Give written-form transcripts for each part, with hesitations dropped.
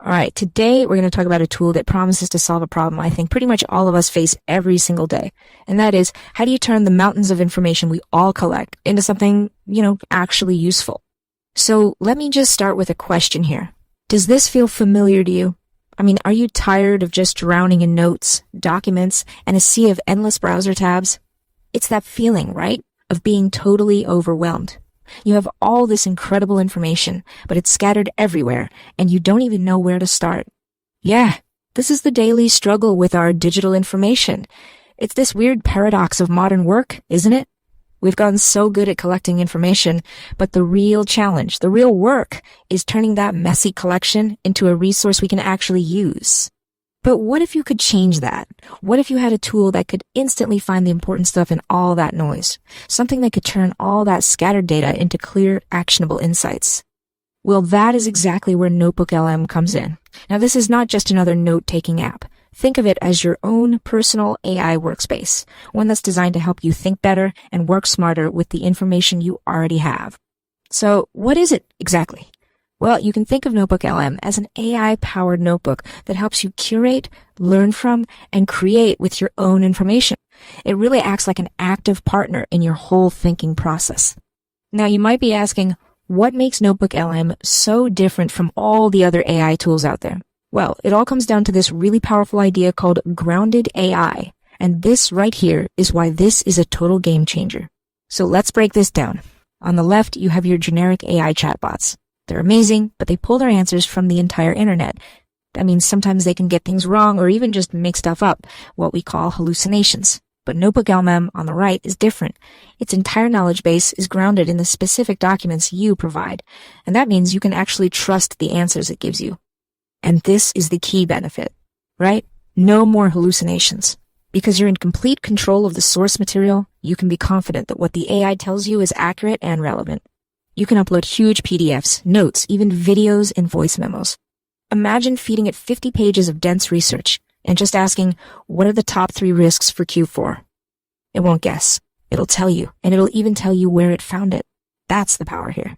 All right, today we're going to talk about a tool that promises to solve a problem I think pretty much all of us face every single day. And that is, how do you turn the mountains of information we all collect into something, actually useful? So let me just start with a question here. Does this feel familiar to you? Are you tired of just drowning in notes, documents, and a sea of endless browser tabs? It's that feeling, right? Of being totally overwhelmed. You have all this incredible information, but it's scattered everywhere, and you don't even know where to start. Yeah, this is the daily struggle with our digital information. It's this weird paradox of modern work, isn't it? We've gotten so good at collecting information, but the real challenge, the real work, is turning that messy collection into a resource we can actually use. But what if you could change that? What if you had a tool that could instantly find the important stuff in all that noise? Something that could turn all that scattered data into clear, actionable insights? Well, that is exactly where NotebookLM comes in. Now, this is not just another note-taking app. Think of it as your own personal AI workspace, one that's designed to help you think better and work smarter with the information you already have. So, what is it exactly? Well, you can think of NotebookLM as an AI-powered notebook that helps you curate, learn from, and create with your own information. It really acts like an active partner in your whole thinking process. Now, you might be asking, what makes NotebookLM so different from all the other AI tools out there? Well, it all comes down to this really powerful idea called grounded AI. And this right here is why this is a total game changer. So let's break this down. On the left, you have your generic AI chatbots. They're amazing, but they pull their answers from the entire internet. That means sometimes they can get things wrong or even just make stuff up, what we call hallucinations. But NotebookLM on the right is different. Its entire knowledge base is grounded in the specific documents you provide. And that means you can actually trust the answers it gives you. And this is the key benefit, right? No more hallucinations. Because you're in complete control of the source material, you can be confident that what the AI tells you is accurate and relevant. You can upload huge PDFs, notes, even videos and voice memos. Imagine feeding it 50 pages of dense research and just asking, what are the top 3 risks for Q4? It won't guess. It'll tell you, and it'll even tell you where it found it. That's the power here.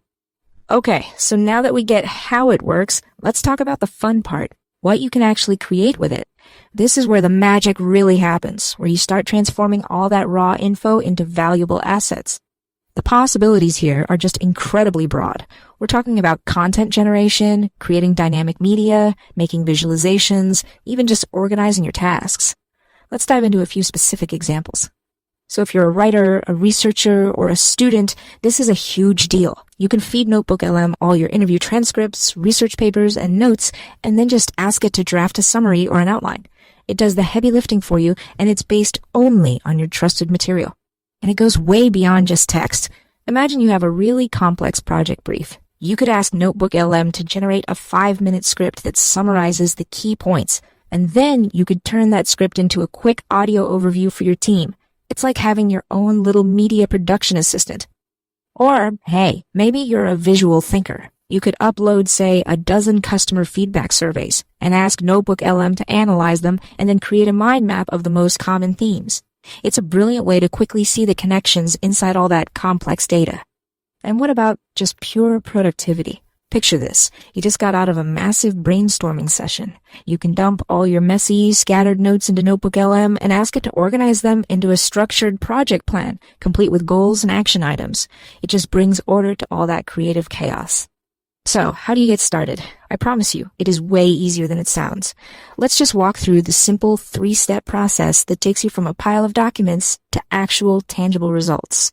Okay, so now that we get how it works, let's talk about the fun part, what you can actually create with it. This is where the magic really happens, where you start transforming all that raw info into valuable assets. The possibilities here are just incredibly broad. We're talking about content generation, creating dynamic media, making visualizations, even just organizing your tasks. Let's dive into a few specific examples. So if you're a writer, a researcher, or a student, this is a huge deal. You can feed NotebookLM all your interview transcripts, research papers, and notes, and then just ask it to draft a summary or an outline. It does the heavy lifting for you, and it's based only on your trusted material. And it goes way beyond just text. Imagine you have a really complex project brief. You could ask NotebookLM to generate a 5-minute script that summarizes the key points, and then you could turn that script into a quick audio overview for your team. It's like having your own little media production assistant. Or, hey, maybe you're a visual thinker. You could upload, say, a dozen customer feedback surveys and ask NotebookLM to analyze them and then create a mind map of the most common themes. It's a brilliant way to quickly see the connections inside all that complex data. And what about just pure productivity? Picture this. You just got out of a massive brainstorming session. You can dump all your messy, scattered notes into NotebookLM and ask it to organize them into a structured project plan, complete with goals and action items. It just brings order to all that creative chaos. So, how do you get started? I promise you, it is way easier than it sounds. Let's just walk through the simple 3-step process that takes you from a pile of documents to actual, tangible results.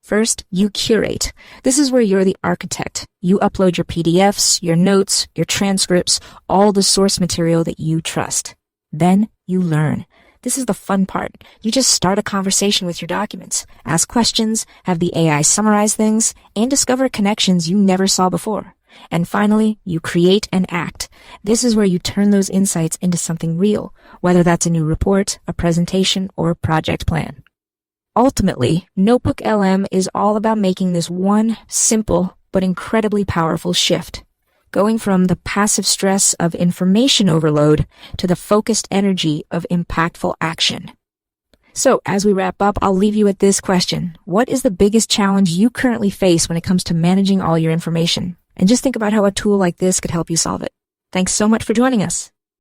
First, you curate. This is where you're the architect. You upload your PDFs, your notes, your transcripts, all the source material that you trust. Then, you learn. This is the fun part. You just start a conversation with your documents, ask questions, have the AI summarize things, and discover connections you never saw before. And finally, you create and act. This is where you turn those insights into something real, whether that's a new report, a presentation, or a project plan. Ultimately, NotebookLM is all about making this one simple but incredibly powerful shift, going from the passive stress of information overload to the focused energy of impactful action. So, as we wrap up, I'll leave you with this question. What is the biggest challenge you currently face when it comes to managing all your information? And just think about how a tool like this could help you solve it. Thanks so much for joining us.